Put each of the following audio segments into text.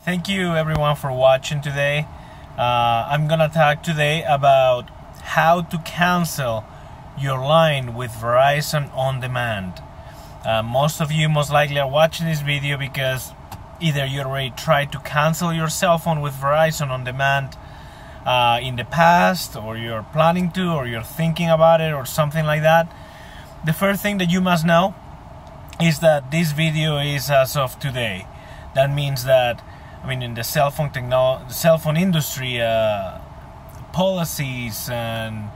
Thank you everyone for watching today. I'm gonna talk today about how to cancel your line with Verizon on demand. Most of you most likely are watching this video because either you already tried to cancel your cell phone with Verizon on demand in the past, or you're planning to, or you're thinking about it, or something like that. The first thing that you must know is that this video is as of today. That means that, in the cell phone industry, policies and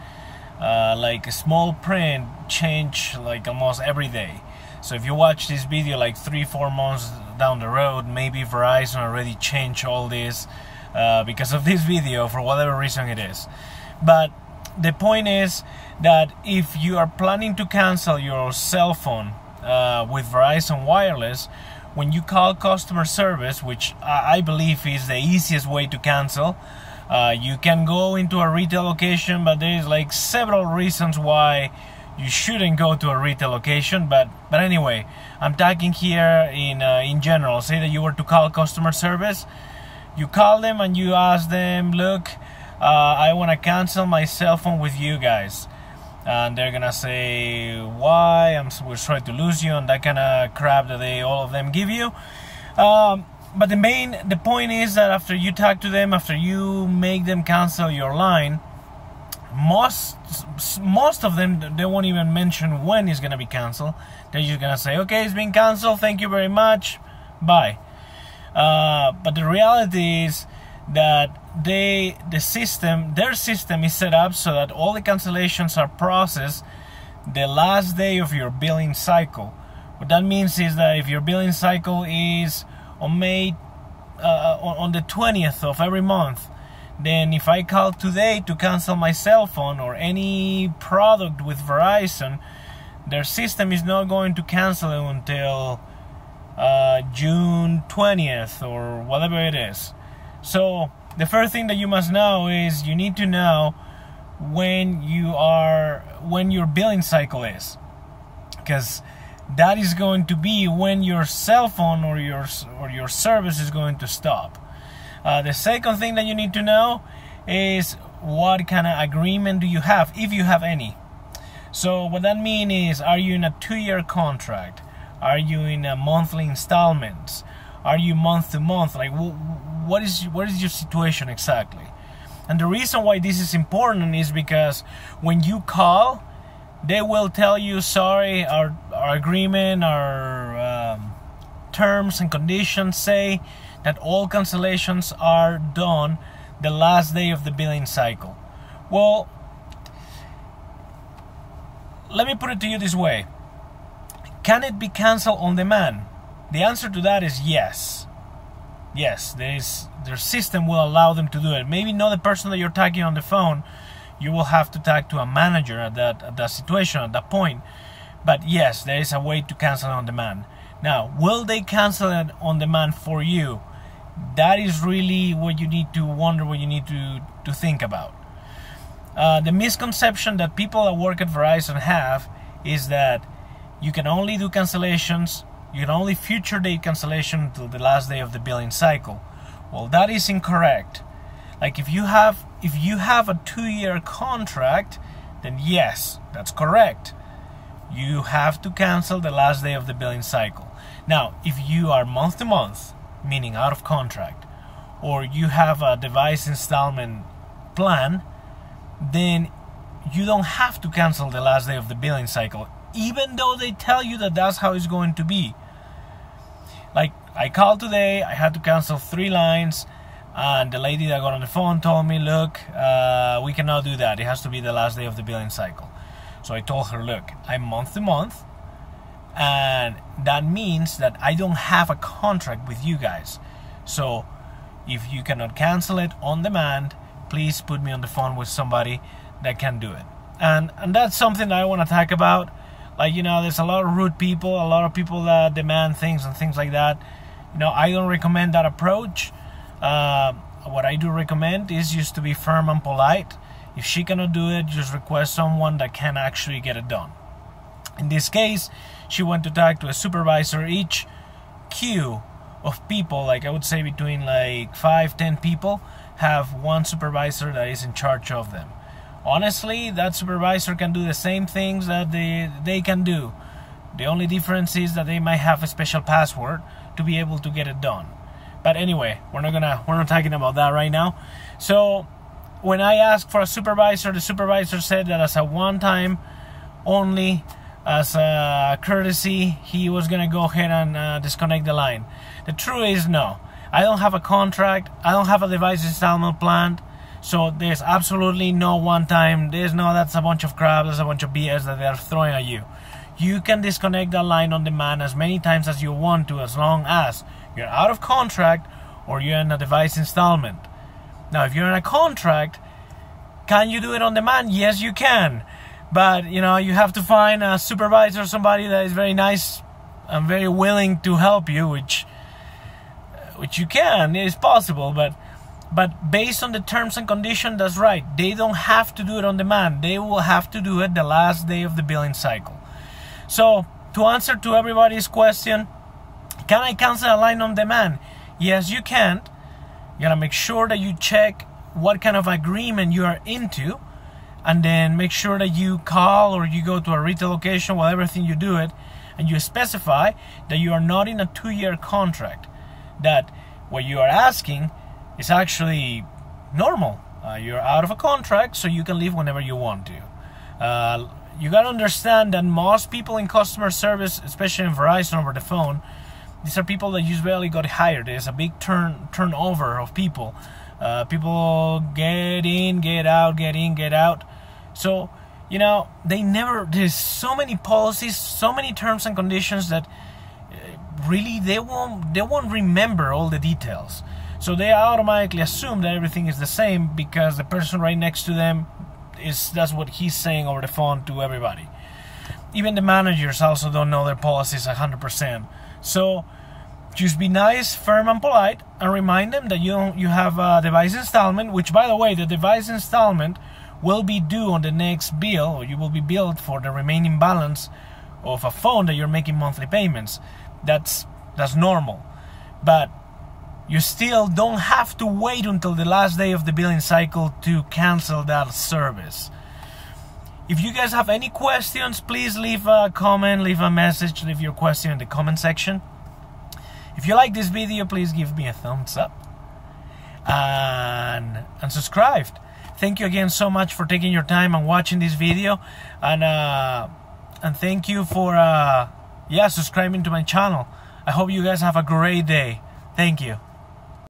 like small print change like almost every day. So if you watch this video like 3-4 months down the road, maybe Verizon already changed all this because of this video, for whatever reason it is. But the point is that if you are planning to cancel your cell phone with Verizon Wireless, when you call customer service, which I believe is the easiest way to cancel, you can go into a retail location, but there is like several reasons why you shouldn't go to a retail location. But anyway, I'm talking here in general. Say that you were to call customer service, you call them and you ask them, look, I want to cancel my cell phone with you guys. And they're gonna say, why? We're sorry to lose you, and that kind of crap that all of them give you. But the point is that after you talk to them, after you make them cancel your line, most of them, they won't even mention when it's gonna be canceled. They're just gonna say, okay, it's been canceled, thank you very much, bye. But the reality is that their system is set up so that all the cancellations are processed the last day of your billing cycle. What that means is that if your billing cycle is on on the 20th of every month, then if I call today to cancel my cell phone or any product with Verizon, their system is not going to cancel it until June 20th or whatever it is. So the first thing that you must know is you need to know when your billing cycle is, because that is going to be when your cell phone or your service is going to stop. The second thing that you need to know is what kind of agreement do you have, if you have any. So what that means is, are you in a 2-year contract? Are you in a monthly installments? Are you month to month? Like, what is your situation exactly? And the reason why this is important is because when you call, they will tell you, sorry, our agreement, our terms and conditions say that all cancellations are done the last day of the billing cycle. Well, let me put it to you this way. Can it be canceled on demand? The answer to that is yes. Yes, their system will allow them to do it. Maybe not the person that you're talking on the phone. You will have to talk to a manager at that situation, at that point. But yes, there is a way to cancel it on demand. Now, will they cancel it on demand for you? That is really what you need to wonder, what you need to think about. The misconception that people that work at Verizon have is that you can only do cancellations, you can only future date cancellation until the last day of the billing cycle. Well, that is incorrect. Like if you have a 2-year contract, then yes, that's correct. You have to cancel the last day of the billing cycle. Now, if you are month to month, meaning out of contract, or you have a device installment plan, then you don't have to cancel the last day of the billing cycle, even though they tell you that that's how it's going to be. Like, I called today, I had to cancel 3 lines, and the lady that got on the phone told me, look, we cannot do that. It has to be the last day of the billing cycle. So I told her, look, I'm month to month, and that means that I don't have a contract with you guys. So if you cannot cancel it on demand, please put me on the phone with somebody that can do it. And that's something that I want to talk about. Like, there's a lot of rude people, a lot of people that demand things and things like that. I don't recommend that approach. What I do recommend is just to be firm and polite. If she cannot do it, just request someone that can actually get it done. In this case, she went to talk to a supervisor. Each queue of people, like I would say between like 5-10 people, have one supervisor that is in charge of them. Honestly, that supervisor can do the same things that they can do. The only difference is that they might have a special password to be able to get it done. But anyway, we're not talking about that right now. So when I asked for a supervisor, the supervisor said that as a one-time only, as a courtesy, he was gonna go ahead and disconnect the line. The truth is, no. I don't have a contract. I don't have a device installment plan. So there's absolutely no one-time. That's a bunch of crap. That's a bunch of BS that they're throwing at you. You can disconnect that line on demand as many times as you want to, as long as you're out of contract or you're in a device installment. Now, if you're in a contract, can you do it on demand? Yes, you can. But, you have to find a supervisor, somebody that is very nice and very willing to help you, which you can. It is possible, but based on the terms and conditions, that's right. They don't have to do it on demand. They will have to do it the last day of the billing cycle. So, to answer to everybody's question, can I cancel a line on demand? Yes, you can. You gotta make sure that you check what kind of agreement you are into, and then make sure that you call or you go to a retail location, whatever thing you do it, and you specify that you are not in a 2-year contract. That what you are asking is actually normal. You're out of a contract, so you can leave whenever you want to. You gotta understand that most people in customer service, especially in Verizon over the phone, these are people that usually got hired. There's a big turnover of people. People get in, get out, get in, get out. So, there's so many policies, so many terms and conditions that really they won't remember all the details. So they automatically assume that everything is the same because the person right next to them that's what he's saying over the phone to everybody. Even the managers also don't know their policies 100%. So just be nice, firm, and polite, and remind them that you have a device installment, which, by the way, the device installment will be due on the next bill, or you will be billed for the remaining balance of a phone that you're making monthly payments. That's normal. But you still don't have to wait until the last day of the billing cycle to cancel that service. If you guys have any questions, please leave a comment, leave a message, leave your question in the comment section. If you like this video, please give me a thumbs up and subscribe. Thank you again so much for taking your time and watching this video, and thank you for subscribing to my channel. I hope you guys have a great day. Thank you.